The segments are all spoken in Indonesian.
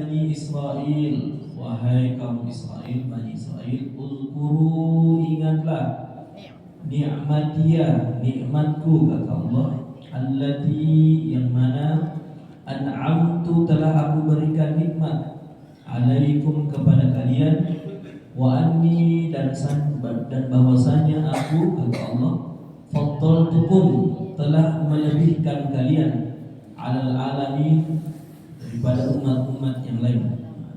Bani Israel, wahai kaum Israel, Bani Israel, uzkuru, ingatlah ni'matiyah, nikmatku, kata Allah, allati, yang mana an'amtu, telah aku berikan nikmat, alaikum, kepada kalian, wa anni, dan bahwasanya aku, kata Allah, faddaltukum, telah melebihkan kalian, alal alamin, daripada umat-umat yang lain.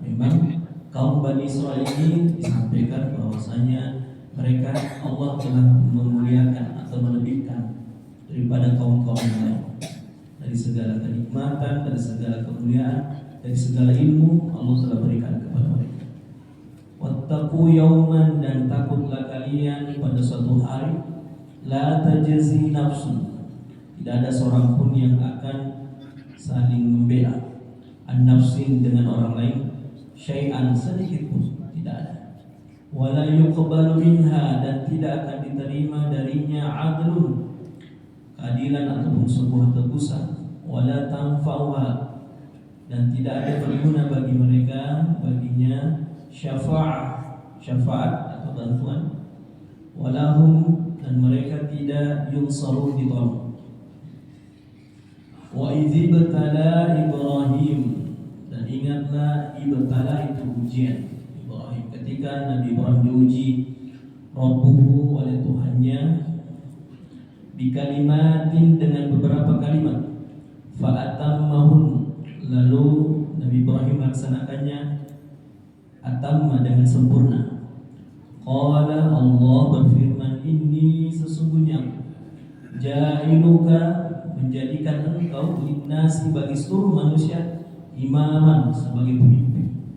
Memang kaum Bani Israel ini disampaikan bahwasanya mereka Allah telah memuliakan atau melebihkan daripada kaum-kaum yang lain, dari segala kenikmatan, dari segala kemuliaan, dari segala ilmu Allah telah berikan kepada mereka. Wattaqu yauman, dan takutlah kalian pada suatu hari, la tajzi nafsun, tidak ada seorang pun yang akan saling membela, an-nafsin, dengan orang lain, syai'an, sedikit pun tidak ada, wala yuqbalu minha, dan tidak akan diterima darinya adlun, keadilan ataupun sebuah tebusan, wala tanfa'uha, dan tidak ada berguna bagi mereka, baginya syafaat atau bantuan, walahum, dan mereka tidak yunsarun, ditolong. Wa idzi ibtala Ibrahim, dan ingatlah ibtala itu ujian Ibrahim, ketika Nabi Ibrahim diuji Rabbuhu, oleh Tuhannya, bikalimatin, dengan beberapa kalimat, fa'atammahun, lalu Nabi Ibrahim melaksanakannya, atamma, dengan sempurna. Qala, Allah berfirman, inni, sesungguhnya, ja'iluka, menjadikan engkau, linnasi, bagi seluruh manusia, imaman, sebagai pemimpin.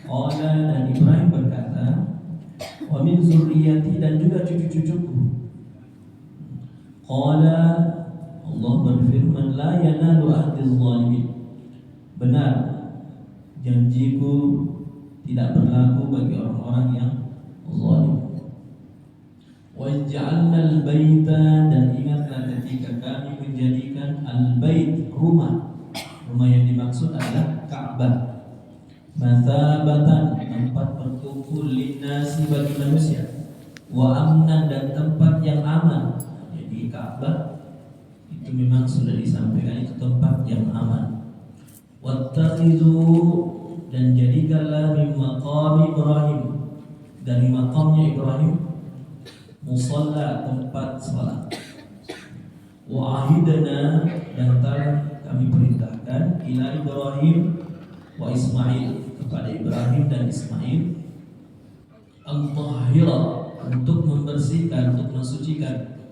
Qala, dan Ibrahim berkata, wa min zurriyati, dan juga cucu-cucuku. Qala, Allah berfirman, la yanalu ahdiz zalimin, benar, janjiku tidak berlaku bagi orang-orang yang zalim. Wa ja'alna al-baita, dan ingatlah ketika kami menjadikan al-bait, rumah yang dimaksud adalah Ka'bah, mathabatan, tempat berkumpul, linnasi, bagi manusia, wa amnan, dan tempat yang aman. Jadi Ka'bah itu memang sudah disampaikan itu tempat yang aman. Wattakhidhu, dan jadikanlah min maqam Ibrahim, dari maqamnya Ibrahim, musalla, tempat salat. Wa ahidna, dan telah kami perintahkan, ila Ibrahim wa Ismail, kepada Ibrahim dan Ismail, al-tahhira, untuk membersihkan, untuk mensucikan,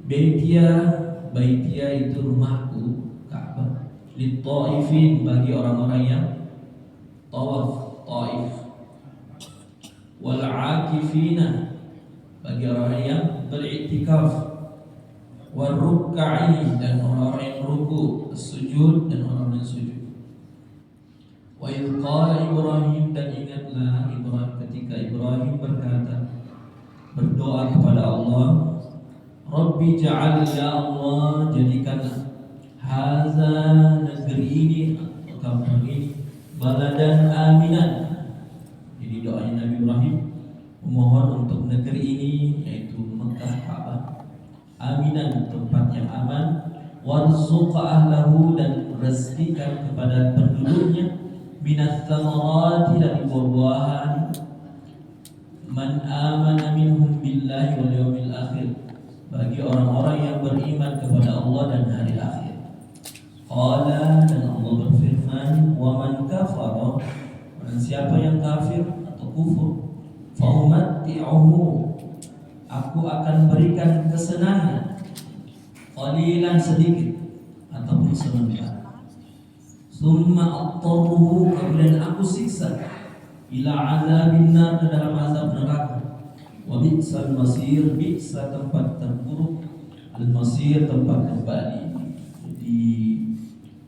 baitia itu rumahku, Ka'bah, lit-taifin, bagi orang-orang yang tawaf, taif, wal akifina, bagi orang yang beriktikaf, wal ruk'i, dan orang-orang yang ruku, sujud, dan orang yang sujud. Wa idh qala Ibrahim, dan ingatlah Ibrahim ketika Ibrahim berkata, berdoa kepada Allah, Rabbi ja'al, ya Allah, jadikanlah, haza, negeri ini atau kampung ini, baladan aminan. Jadi doanya Nabi Ibrahim memohon untuk negeri ini, yaitu Mekah, Ka'bah, aminan, tempat yang aman, warzuq ahlahu, dan rezekikan kepada penduduknya, minats thamarati, dari buah-buahan, man amana minhum billahi wal yawmil akhir, bagi orang-orang yang beriman kepada Allah dan hari akhir. Qala, dan Allah berfirman, wa man kafara, dan siapa yang kafir atau kufur, fa umatti'uhu, aku akan berikan kesenangan, qalilan, sedikit ataupun sebentar, summa attarruhu, kemudian aku siksa, ila azabin nar, ke dalam azab neraka, wa bi'sal masir, bi'sa, tempat terburuk, al-masir, tempat kembali. Jadi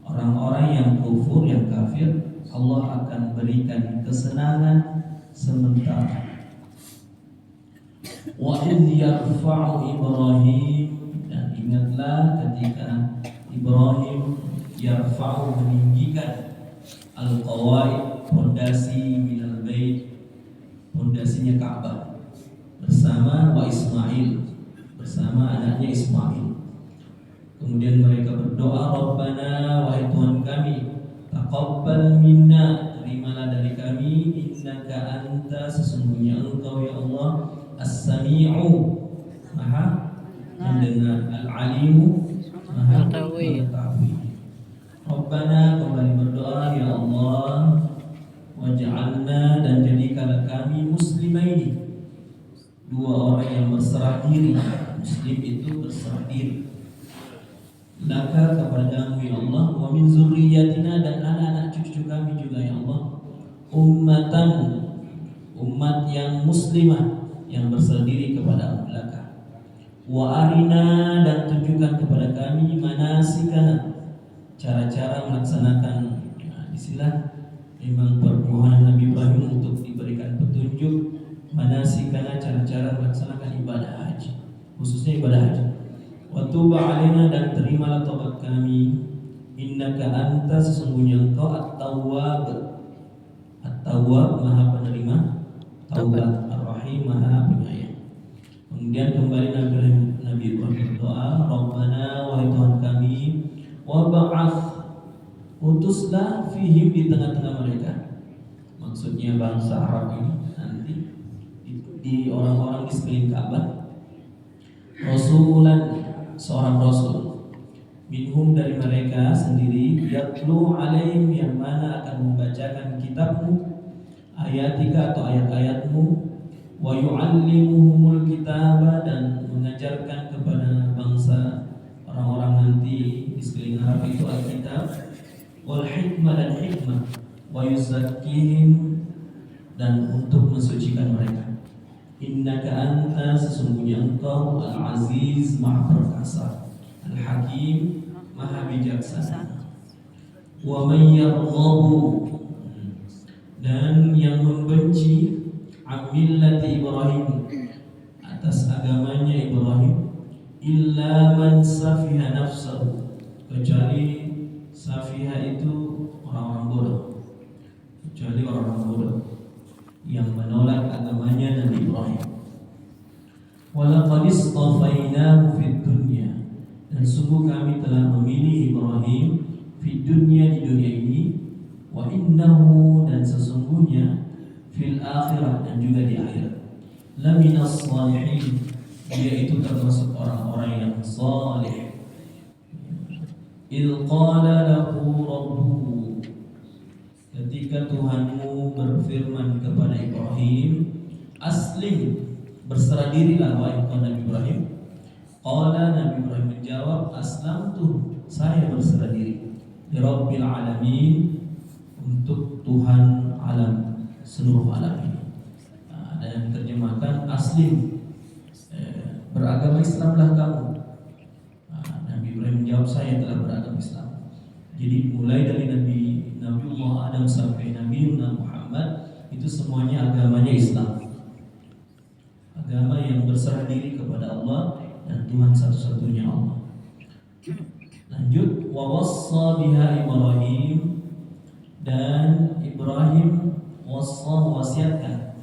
orang-orang yang kufur, yang kafir, Allah akan berikan kesenangan sementara. Wa idh yarfa'u Ibrahim, dan ingatlah ketika Ibrahim yarfa'u, meninggikan, al-qawaid, pondasi minal bait, pondasinya Ka'bah, bersama wa Ismail, bersama anaknya Ismail. Kemudian mereka berdoa, Rabbana, wahai Tuhan kami, taqabbal minna, terimalah dari kami, innaka anta, sesungguhnya engkau ya Allah, as-sami'u, maha mendengar, al-alimu, maha mengetahui. Rabbana, kembali berdoa, ya Allah, waj'alna, dan jadikanlah kami muslimaini, dua orang yang berserah diri. Muslim itu berserah diri, laka, kepadamu ya Allah, wa min zurriyatina, dan anak-anak cucu kami juga ya Allah, ummatan, umat yang muslimah, yang berserah diri kepada laka, wa arina, dan tunjukkan kepada kami manasikana, cara-cara melaksanakan. Nah, disinilah memang permohonan Nabi Ibrahim untuk diberikan petunjuk manasikana, cara-cara melaksanakan ibadah haji, khususnya ibadah haji. Wa tub alaina, dan terimalah taubat kami, innaka anta, sesungguhnya engkau at-tawwab, at-tawwab maha penerima taubat, ar-rahim maha penyayang. Kemudian kembali Nabi Ibrahim berdoa, Rabbana, wahai Tuhan kami, wa ba'ath, utuslah fihim, di tengah-tengah mereka, maksudnya bangsa Arab ini nanti, di orang-orang di sekeliling Ka'bah, rasulan, seorang rasul, minhum, dari mereka sendiri, yatlu alaihim, yang mana akan membacakan kitabmu, ayatika, atau ayat-ayatmu, wa yu'allimuhumul kitaba, dan mengajarkan kepada bangsa orang-orang nanti di sekeliling Arab itu alkitab, wal hikmah, dan hikmah, wa yuzakkihim, dan untuk mensucikan mereka. Innaka anta, sesungguhnya engkau, al-aziz, maha perkasa, al-hakim, maha bijaksana. Wa man yarghabu, dan yang membenci, amillati Ibrahim, atas agamanya Ibrahim, illa man safiha nafsahu, kecuali safiha itu orang-orang bodoh, kecuali orang-orang bodoh yang menolak agamanya Nabi Ibrahim. Walaqad istafainahu fid dunya, dan sungguh kami telah memilih Ibrahim fid dunya, di dunia ini, wa innahu, dan sesungguhnya fil akhirah, dan juga di akhirat, laminas salihin, dia itu termasuk orang-orang yang saleh. Idh qala lahu rabbuhu, ketika Tuhanmu berfirman kepada Ibrahim, aslim, berserah dirilah wahai Nabi Ibrahim. Qala, Nabi Ibrahim menjawab, aslamtu, saya berserah diri, li rabbil alamin, untuk Tuhan alam, seluruh alam ini. Ada yang terjemahkan aslim, beragama Islamlah kamu. Nabi Ibrahim menjawab, saya telah beragama Islam. Jadi mulai dari Nabiullah Adam sampai Nabi Muhammad, itu semuanya agamanya Islam, agama yang berserah diri kepada Allah dan Tuhan satu-satunya Allah. Lanjut, wa wassa biha Ibrahim, dan Ibrahim wasiatkan,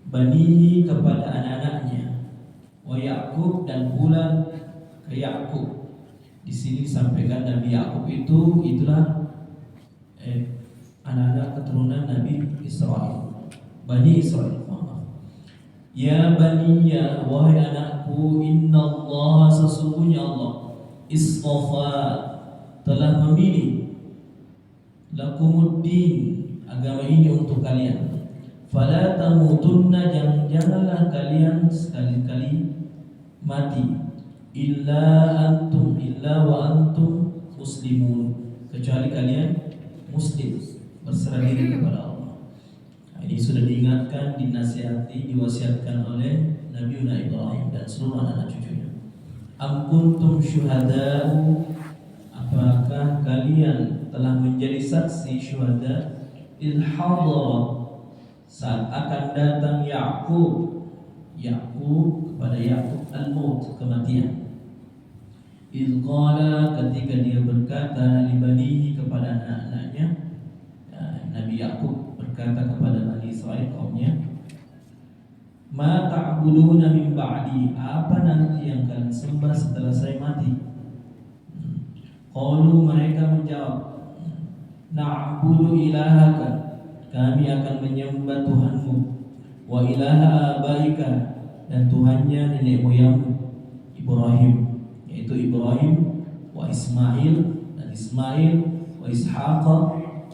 banihi, kepada anak-anaknya, wa Ya'qub, dan pula ke Ya'qub. Di sini disampaikan Nabi Ya'qub itulah anak-anak keturunan Nabi Israel, Bani Israel. Ya baniya, wahai anakku, innallaha, sesungguhnya Allah, istafa, telah memilih, lakumuddin, agama ini untuk kalian. Fala tamutunna, janganlah kalian sekali-kali mati, illa wa antum muslimun, kecuali kalian muslim, berserah diri kepada Allah. Nah, ini sudah diingatkan, dinasihati, diwasiatkan oleh Nabi Ibrahim dan seluruh anak cucunya. Am kuntum syuhada'u, apakah kalian telah menjadi saksi syuhada, il hadara, saat akan datang Ya'qub kepada Ya'qub al-maut, kematian. Idh qala, ketika dia berkata, libanihi, kepada anak-anaknya, Nabi Yakub berkata kepada Bani Israil kaumnya, "Ma ta'buduna min ba'di?" Apa nanti yang kalian sembah setelah saya mati? Qalu, mereka menjawab, "Na'budu ilahaka." Kami akan menyembah Tuhanmu, wa ilaha abaika, dan Tuhannya nenek moyangmu Ibrahim, yaitu Ibrahim, wa Ismail, dan Ismail, wa Ishaq,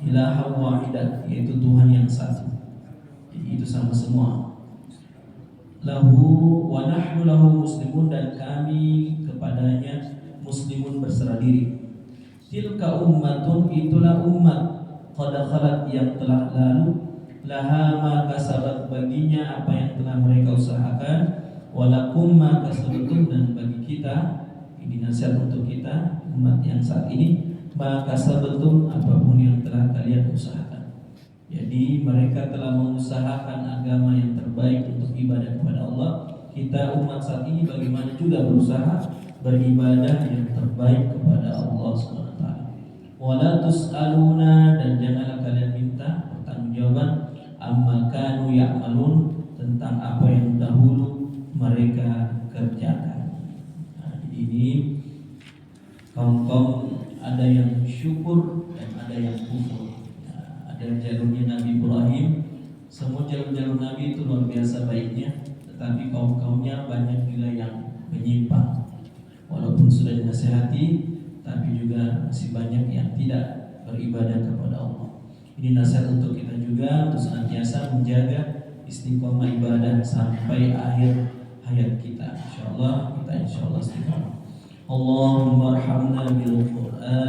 ilaha wahidah, yaitu Tuhan yang satu. Jadi itu sama semua. Lahu wa nahnu lahu muslimun, dan kami kepadanya muslimun, berserah diri. Tilka ummatun, itulah umat, qad khalat, yang telah lalu, laha ma kasabat, baginya apa yang telah mereka usahakan, walakum ma kasabtum, dan bagi kita, ini nasihat untuk kita umat yang saat ini, ma kasabtum, apapun yang telah kalian usahakan. Jadi mereka telah mengusahakan agama yang terbaik untuk ibadah kepada Allah. Kita umat saat ini bagaimana juga berusaha beribadah yang terbaik kepada Allah SWT. Wala tus'aluna, dan janganlah kalian minta pertanggungjawaban, amma kanu ya'malun, tentang apa yang dahulu mereka kerjakan. Nah, ini kaum-kaum ada yang syukur dan ada yang kufur. Nah, ada jalurnya Nabi Ibrahim. Semua jalur-jalur Nabi itu luar biasa baiknya, tetapi kaum-kaumnya banyak juga yang menyimpang. Walaupun sudah dinasihati, tapi juga masih banyak yang tidak beribadah kepada Allah. Ini nasihat untuk kita juga, untuk senantiasa menjaga istiqomah ibadah sampai akhir hayat kita. Insyaallah kita istiqomah. Allahumma arhamna bil Qur'an.